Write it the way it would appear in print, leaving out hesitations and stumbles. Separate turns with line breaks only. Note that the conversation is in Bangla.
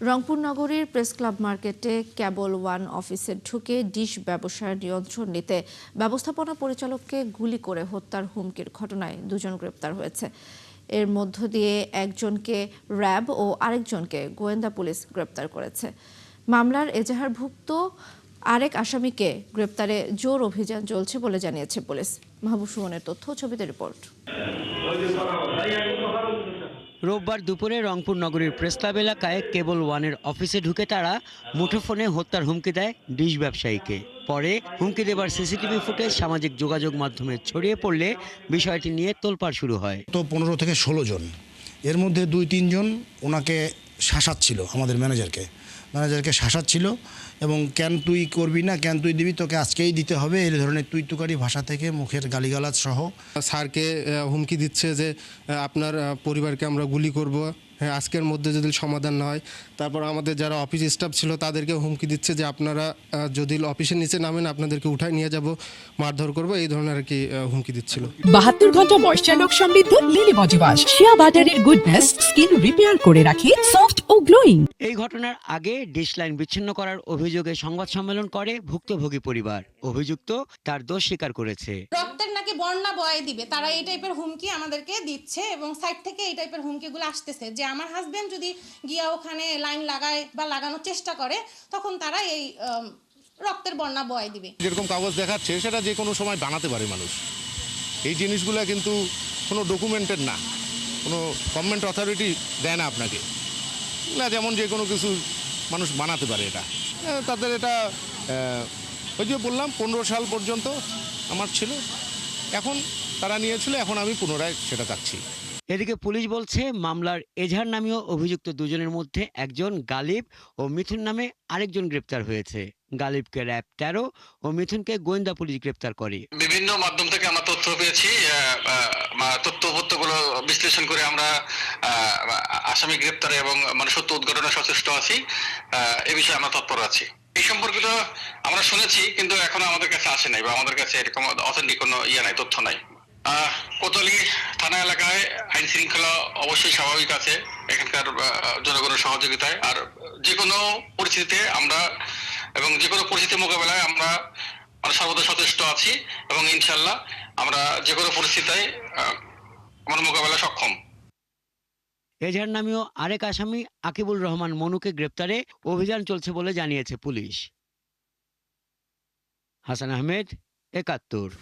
রংপুর নগরীর প্রেস ক্লাব মার্কেটে কেবল ওয়ান অফিসে ঢুকে ডিশ ব্যবসার নিয়ন্ত্রণ নিতে ব্যবস্থাপনা পরিচালককে গুলি করে হত্যার হুমকির ঘটনায় দুজন গ্রেপ্তার হয়েছে। এর মধ্য দিয়ে একজনকে র্যাব ও আরেকজনকে গোয়েন্দা পুলিশ গ্রেপ্তার করেছে। মামলার এজাহারভুক্ত আরেক আসামিকে গ্রেপ্তারে জোর অভিযান চলছে বলে জানিয়েছে পুলিশ। মাহবুব সুমনের তথ্য, ছবিতে রিপোর্ট।
রোববার দুপুরে রংপুর নগরীর প্রেস ক্লাব এলাকায় কেবল ওয়ানের অফিসে ঢুকে তারা মুঠোফোনে হত্যার হুমকি দেয় ডিশ ব্যবসায়ীকে। পরে হুমকি দেবার সিসিটিভি ফুটেজ সামাজিক যোগাযোগ মাধ্যমে ছড়িয়ে পড়লে বিষয়টি নিয়ে তোলপাড় শুরু হয়।
তো 15 থেকে 16 জন, এর মধ্যে 2-3 জন ওনাকে শাসাচ্ছিল, আমাদের ম্যানেজারকে শাসাচ্ছিল এবং কেন তুই করবি না, কেন তুই দিবি, তোকে আজকেই দিতে হবে, এই ধরনের তুই তুকারি ভাষা থেকে মুখের গালিগালাজ সহ।
স্যারকে হুমকি দিচ্ছে যে আপনার পরিবারকে আমরা গুলি করব, হ্যাঁ আজকের মধ্যে যদি সমাধান না হয়। তারপর আমাদের যারা অফিস স্টাফ ছিল তাদেরকে হুমকি দিচ্ছে যে আপনারা যদি অফিসের নিচে নামেন আপনাদেরকে উঠায় নিয়ে যাব, মারধর করব, এই ধরনের আর কি হুমকি দিচ্ছিল।
72 ঘন্টা ময়েশ্চার লক সমৃদ্ধ লিলি বডি ওয়াশ, শিয়া বাটারের গুডনেস স্কিন রিপেয়ার করে রাখে সফট ও গ্লোয়িং।
এই ঘটনার আগে ডিশ লাইন বিচ্ছিন্ন করার অভিযোগে সংবাদ সম্মেলন করে ভুক্তভোগী পরিবার। অভিযুক্ত তার দোষ স্বীকার করেছে।
রক্তের নাকি বন্যা বয়ে দিবে, তারা এই টাইপের হুমকি আমাদেরকে দিচ্ছে এবং সাইড থেকে এই টাইপের হুমকিগুলো আসতেছে যে আমার হাজবেন্ড যদি গিয়া ওখানে লাইন লাগায় বা লাগানোর চেষ্টা করে তখন তারা এই রক্তের বন্যা বয়ে দিবে।
যেরকম কাগজ দেখাচ্ছে সেটা যে কোনো সময় বানাতে পারে মানুষ। এই জিনিসগুলো কিন্তু কোনো ডকুমেন্টেড না, কোনো গভর্নমেন্ট অথরিটি দেয় না আপনাকে না, যেমন যে কোনো কিছু মানুষ বানাতে পারে। এটা তাদের এটা ওই যে বললাম 15 সাল পর্যন্ত আমার ছিল, এখন তারা নিয়েছিল, এখন আমি পুনরায় সেটা চাচ্ছি।
এদিকে পুলিশ বলছে মামলার এজাহার নামীয় অভিযুক্ত দুজনের মধ্যে একজন গালিব ও মিথুন নামে আরেকজন গ্রেপ্তার হয়েছে। গালিবকে র্যাব 13 ও মিথুনকে গোয়েন্দা পুলিশ গ্রেপ্তার করে।
বিভিন্ন মাধ্যম থেকে আমরা তথ্য পেয়েছি, তথ্যগুলো বিশ্লেষণ করে আমরা আসামি গ্রেপ্তারে এবং সত্য উদ্ঘাটনে সচেষ্ট আছি। এ বিষয়ে আমরা তৎপর আছি। এই সম্পর্কিত আমরা শুনেছি, কিন্তু এখনো আমাদের কাছে আসে নাই বা আমাদের কাছে এরকম অথেন্টিক কোনো নাই, তথ্য নাই। কোতোয়ালি থানা এলাকায় আইন শৃঙ্খলা অবশ্যই স্বাভাবিক আছে এখানকার জনগণের সহযোগিতায়। আর যে কোনো পরিস্থিতিতে আমরা এবং যে কোনো পরিস্থিতি মোকাবেলায় আমরা সর্বদা সচেষ্ট আছি এবং ইনশাল্লাহ আমরা যে কোনো পরিস্থিতিতে আমরা মোকাবেলা সক্ষম।
এজাহার নামীয় আরেক আসামি আকিবুল রহমান মনুকে গ্রেপ্তারে অভিযান চলছে বলে জানিয়েছে পুলিশ। হাসান আহমেদ, 71।